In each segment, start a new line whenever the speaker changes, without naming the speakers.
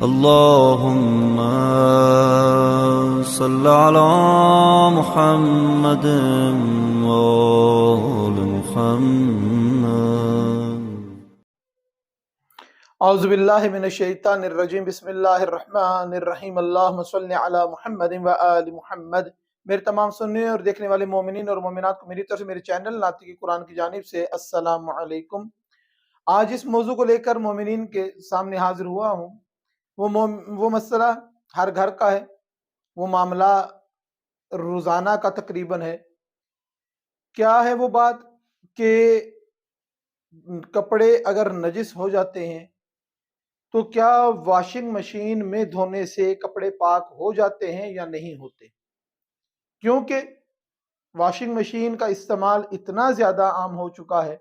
اللهم صل على محمد وآل محمد.
اعوذ باللہ من الشیطان الرجیم. بسم اللہ الرحمن الرحیم. اللہم صل علی محمد و آل محمد. میرے تمام سننے اور دیکھنے والے مومنین اور مومنات کو میری طرف سے میرے چینل ناطق قرآن کی جانب سے السلام علیکم. آج اس موضوع کو لے کر مومنین کے سامنے حاضر ہوا ہوں. وہ مسئلہ ہر گھر کا ہے، وہ معاملہ روزانہ کا تقریباً ہے. کیا ہے وہ بات کہ کپڑے اگر نجس ہو جاتے ہیں تو کیا واشنگ مشین میں دھونے سے کپڑے پاک ہو جاتے ہیں یا نہیں ہوتے؟ کیونکہ واشنگ مشین کا استعمال اتنا زیادہ عام ہو چکا ہے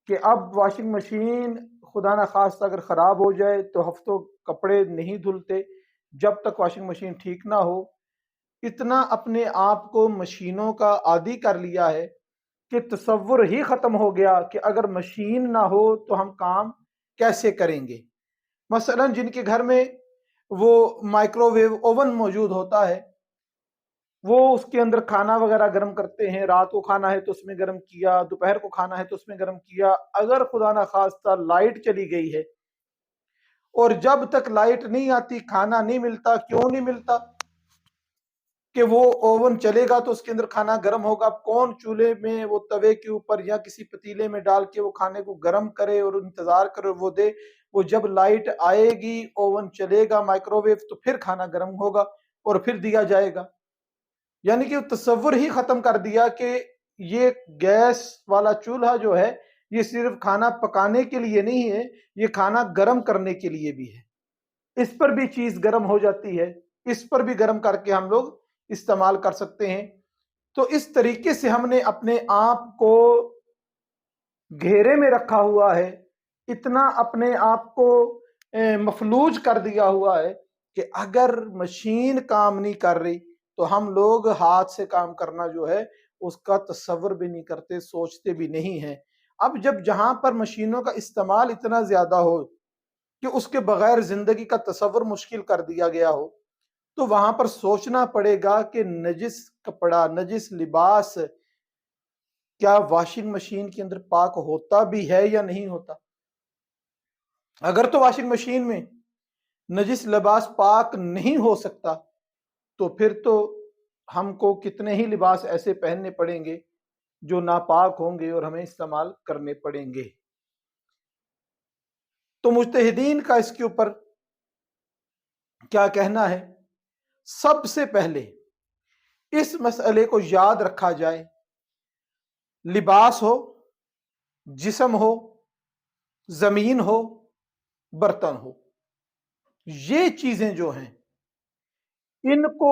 کہ اب واشنگ مشین خدا نخواستہ اگر خراب ہو جائے تو ہفتوں کپڑے نہیں دھلتے جب تک واشنگ مشین ٹھیک نہ ہو. اتنا اپنے آپ کو مشینوں کا عادی کر لیا ہے کہ تصور ہی ختم ہو گیا کہ اگر مشین نہ ہو تو ہم کام کیسے کریں گے. مثلا جن کے گھر میں وہ مائکرو ویو اوون موجود ہوتا ہے، وہ اس کے اندر کھانا وغیرہ گرم کرتے ہیں. رات کو کھانا ہے تو اس میں گرم کیا، دوپہر کو کھانا ہے تو اس میں گرم کیا. اگر خدا نخواستہ لائٹ چلی گئی ہے اور جب تک لائٹ نہیں آتی کھانا نہیں ملتا. کیوں نہیں ملتا؟ کہ وہ اوون چلے گا تو اس کے اندر کھانا گرم ہوگا. کون چولہے میں وہ توے کے اوپر یا کسی پتیلے میں ڈال کے وہ کھانے کو گرم کرے اور انتظار کرے وہ دے. وہ جب لائٹ آئے گی اوون چلے گا مائکرو ویو تو پھر کھانا گرم ہوگا اور پھر دیا جائے گا. یعنی کہ تصور ہی ختم کر دیا کہ یہ گیس والا چولہا جو ہے یہ صرف کھانا پکانے کے لیے نہیں ہے، یہ کھانا گرم کرنے کے لیے بھی ہے. اس پر بھی چیز گرم ہو جاتی ہے، اس پر بھی گرم کر کے ہم لوگ استعمال کر سکتے ہیں. تو اس طریقے سے ہم نے اپنے آپ کو گھیرے میں رکھا ہوا ہے، اتنا اپنے آپ کو مفلوج کر دیا ہوا ہے کہ اگر مشین کام نہیں کر رہی تو ہم لوگ ہاتھ سے کام کرنا جو ہے اس کا تصور بھی نہیں کرتے، سوچتے بھی نہیں ہیں. اب جہاں پر مشینوں کا استعمال اتنا زیادہ ہو کہ اس کے بغیر زندگی کا تصور مشکل کر دیا گیا ہو تو وہاں پر سوچنا پڑے گا کہ نجس کپڑا، نجس لباس کیا واشنگ مشین کے اندر پاک ہوتا بھی ہے یا نہیں ہوتا. اگر تو واشنگ مشین میں نجس لباس پاک نہیں ہو سکتا تو پھر تو ہم کو کتنے ہی لباس ایسے پہننے پڑیں گے جو ناپاک ہوں گے اور ہمیں استعمال کرنے پڑیں گے. تو مجتہدین کا اس کے اوپر کیا کہنا ہے؟ سب سے پہلے اس مسئلے کو یاد رکھا جائے، لباس ہو، جسم ہو، زمین ہو، برتن ہو، یہ چیزیں جو ہیں ان کو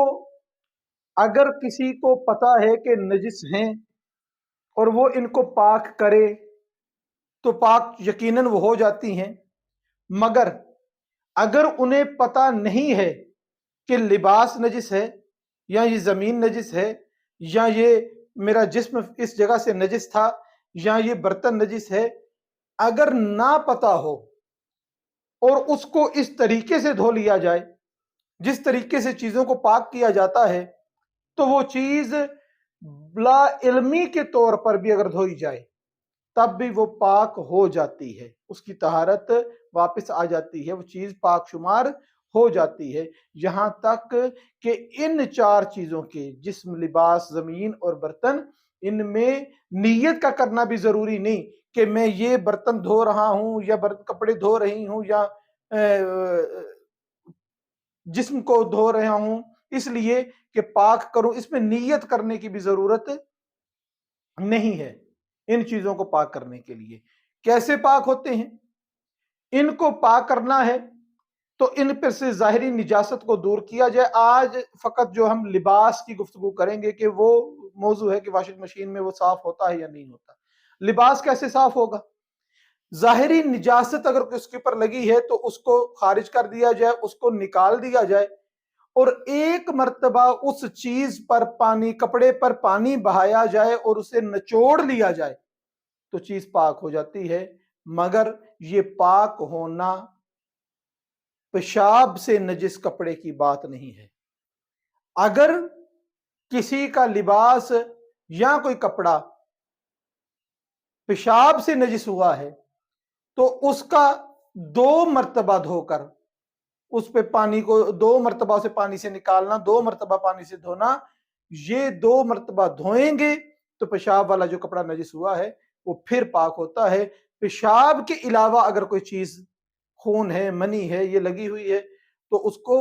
اگر کسی کو پتا ہے کہ نجس ہیں اور وہ ان کو پاک کرے تو پاک یقیناً وہ ہو جاتی ہیں. مگر اگر انہیں پتا نہیں ہے کہ لباس نجس ہے یا یہ زمین نجس ہے یا یہ میرا جسم اس جگہ سے نجس تھا یا یہ برتن نجس ہے، اگر نہ پتا ہو اور اس کو اس طریقے سے دھو لیا جائے جس طریقے سے چیزوں کو پاک کیا جاتا ہے تو وہ چیز بلا علمی کے طور پر بھی اگر دھوئی جائے تب بھی وہ پاک ہو جاتی ہے، اس کی طہارت واپس آ جاتی ہے، وہ چیز پاک شمار ہو جاتی ہے. یہاں تک کہ ان چار چیزوں کے جسم، لباس، زمین اور برتن، ان میں نیت کا کرنا بھی ضروری نہیں کہ میں یہ برتن دھو رہا ہوں یا کپڑے دھو رہی ہوں یا جسم کو دھو رہا ہوں اس لیے کہ پاک کروں. اس میں نیت کرنے کی بھی ضرورت نہیں ہے. ان چیزوں کو پاک کرنے کے لیے کیسے پاک ہوتے ہیں؟ ان کو پاک کرنا ہے تو ان پر سے ظاہری نجاست کو دور کیا جائے. آج فقط جو ہم لباس کی گفتگو کریں گے کہ وہ موضوع ہے کہ واشنگ مشین میں وہ صاف ہوتا ہے یا نہیں ہوتا. لباس کیسے صاف ہوگا؟ ظاہری نجاست اگر اس کے اوپر لگی ہے تو اس کو خارج کر دیا جائے، اس کو نکال دیا جائے اور ایک مرتبہ اس چیز پر پانی، کپڑے پر پانی بہایا جائے اور اسے نچوڑ لیا جائے تو چیز پاک ہو جاتی ہے. مگر یہ پاک ہونا पेशाब से नजिस कपड़े की बात नहीं है। अगर किसी का लिबास या कोई कपड़ा पेशाब से नजिस हुआ है तो उसका 2 मर्तबा धोकर, उस पे पानी को 2 मर्तबा उसे पानी से निकालना, 2 मर्तबा पानी से धोना, ये 2 मर्तबा धोएंगे तो पेशाब वाला जो कपड़ा नजिस हुआ है वो फिर पाक होता है। पेशाब के अलावा अगर कोई चीज, खून है, मनी है, ये लगी हुई है तो उसको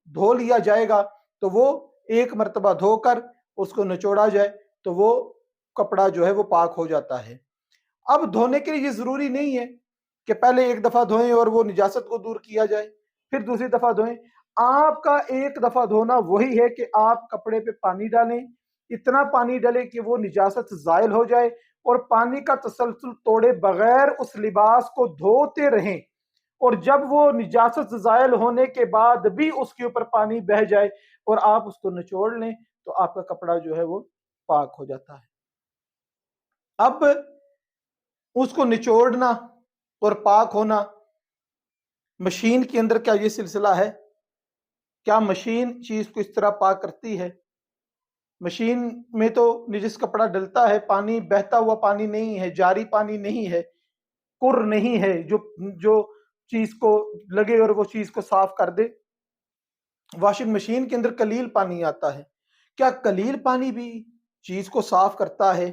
धो लिया जाएगा, तो वो 1 मर्तबा धोकर उसको निचोड़ा जाए तो वो कपड़ा जो है वो पाक हो जाता है। अब धोने के लिए ये जरूरी नहीं है कि पहले 1 दफा धोएं और वो निजासत को दूर किया जाए, फिर दूसरी दफा धोएं। आपका 1 दफा धोना वही है कि आप कपड़े पे पानी डालें, इतना पानी डालें कि वो निजासत जायल हो जाए और पानी का तसलसल तोड़े बगैर उस लिबास को धोते रहें, और जब वो निजासत जायल होने के बाद भी उसके ऊपर पानी बह जाए और आप उसको निचोड़ लें तो आपका कपड़ा जो है वो पाक हो जाता है। अब उसको निचोड़ना और पाक होना, मशीन के अंदर क्या ये सिलसिला है? क्या मशीन चीज को इस तरह पाक करती है? मशीन में तो निजिस कपड़ा डलता है, पानी बहता हुआ पानी नहीं है, जारी पानी नहीं है, कुर नहीं है जो जो चीज को लगे और वो चीज को साफ कर दे। वॉशिंग मशीन के अंदर कलील पानी आता है। क्या कलील पानी भी चीज को साफ करता है,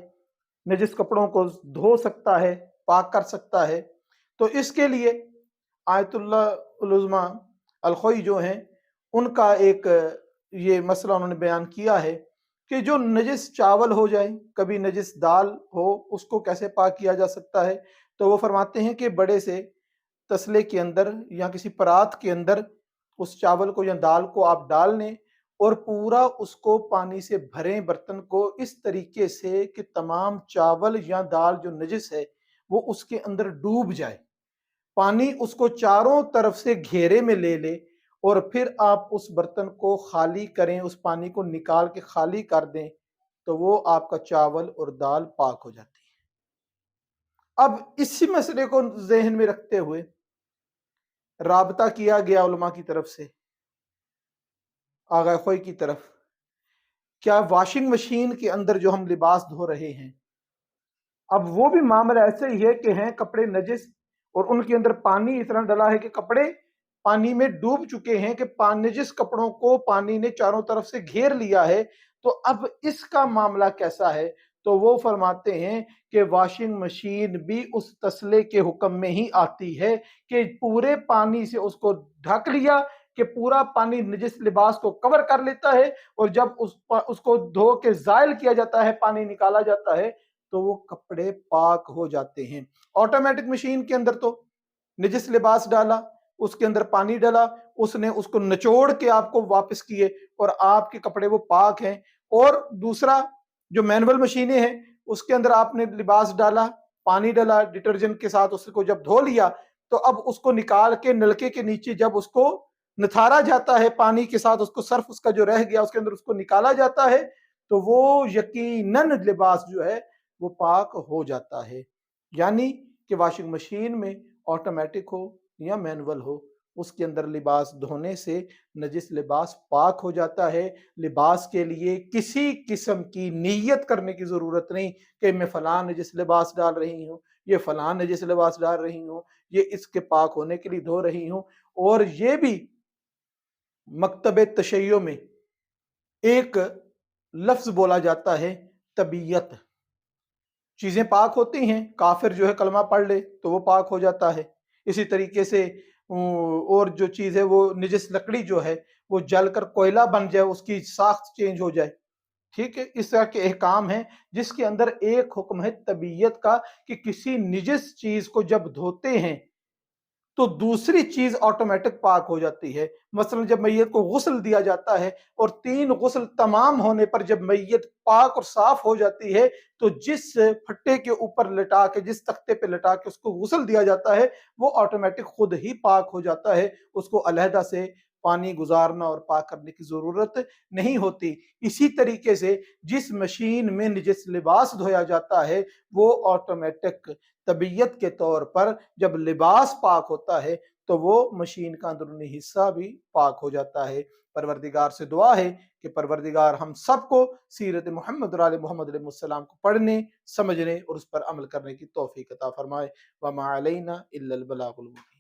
नजिस कपड़ों को धो सकता है, पाक कर सकता है? तो इसके लिए आयतुल्लाह उल-उज़्मा अल-खोई जो हैं उनका एक ये मसला उन्होंने बयान किया है कि जो नजिस चावल हो जाए, कभी नजिस दाल हो, उसको कैसे पाक किया जा सकता है? तो वो फरमाते हैं कि बड़े से तसले के अंदर या किसी परात के अंदर उस चावल को या दाल को आप डाल लें और पूरा उसको पानी से भरें बर्तन को इस तरीके से कि तमाम चावल या दाल जो नजिस है वो उसके अंदर डूब जाए, पानी उसको चारों तरफ से घेरे में ले ले, और फिर आप उस बर्तन को खाली करें, उस पानी को निकाल के खाली कर दें, तो वो आपका चावल और दाल पाक हो जाती है। अब इसी मसले को जहन में रखते हुए राबता किया गया उलमा की तरफ से, आगा खोई की तरफ, क्या वॉशिंग मशीन के अंदर जो हम लिबास धो रहे हैं, अब वो भी मामला ऐसे ही है कि हैं कपड़े नजिस और उनके अंदर पानी इतना डला है कि कपड़े पानी में डूब चुके हैं कि नजिस कपड़ों को पानी ने चारों तरफ से घेर लिया है, तो अब इसका मामला कैसा है? तो वो फरमाते हैं कि वॉशिंग मशीन भी उस तसले के हुक्म में ही आती है कि पूरे पानी से उसको ढक लिया कि पूरा पानी नजिस लिबास को कवर कर लेता है, और जब उसको धो के जायल किया जाता है, पानी निकाला जाता है, तो वो कपड़े पाक हो जाते हैं। ऑटोमेटिक मशीन के अंदर तो नजिस लिबास डाला, उसके अंदर पानी डाला, उसने उसको निचोड़ के आपको वापस किए और आपके कपड़े वो पाक हैं। और दूसरा जो मैनुअल मशीनें हैं उसके अंदर आपने लिबास डाला, पानी डाला, डिटर्जेंट के साथ उसको जब धो लिया, तो अब उसको निकाल के नलके के नीचे जब उसको निथारा जाता है पानी के साथ, उसको सर्फ उसका जो रह गया उसके अंदर उसको निकाला जाता है, तो वो यकीनन लिबास जो है वो पाक हो जाता है। यानी कि वॉशिंग मशीन में ऑटोमेटिक हो या मैनुअल हो, उसके अंदर लिबास धोने से नजिस लिबास पाक हो जाता है। लिबास के लिए किसी किस्म की नीयत करने की जरूरत नहीं कि मैं फलां नजिस लिबास डाल रही हूँ, ये फलां नजिस लिबास डाल रही हूँ, ये इसके पाक होने के लिए धो रही हूँ। और ये भी मकतब तशय्यो में एक लफ्ज बोला जाता है, तबीयत। चीजें पाक होती हैं, काफिर जो है कलमा पढ़ ले तो वो पाक हो जाता है। इसी तरीके से और जो चीज है वो निजिस लकड़ी जो है वो जलकर कोयला बन जाए, उसकी साख्त चेंज हो जाए, ठीक है, इस तरह के अहकाम हैं जिसके अंदर एक हुक्म है तबीयत का कि किसी निजिस चीज को जब धोते हैं तो दूसरी चीज ऑटोमेटिक पाक हो जाती है। मसलन जब मैयत को गुस्ल दिया जाता है और 3 गुस्ल तमाम होने पर जब मैयत पाक और साफ हो जाती है, तो जिस फट्टे के ऊपर लिटा के, जिस तख्ते पे लिटा के उसको गुस्ल दिया जाता है, वो ऑटोमेटिक खुद ही पाक हो जाता है, उसको अलहदा से पानी गुजारना और पाक करने की जरूरत नहीं होती। इसी तरीके से जिस मशीन में जिस लिबास धोया जाता है वो ऑटोमेटिक तबीयत के तौर पर जब लिबास पाक होता है تو وہ مشین کا اندرونی حصہ بھی پاک ہو جاتا ہے۔ پروردگار سے دعا ہے کہ پروردگار ہم سب کو سیرت محمد اور آل محمد علیہ السلام کو پڑھنے، سمجھنے اور اس پر عمل کرنے کی توفیق عطا فرمائے۔ وما علینا الا البلاغ المبین۔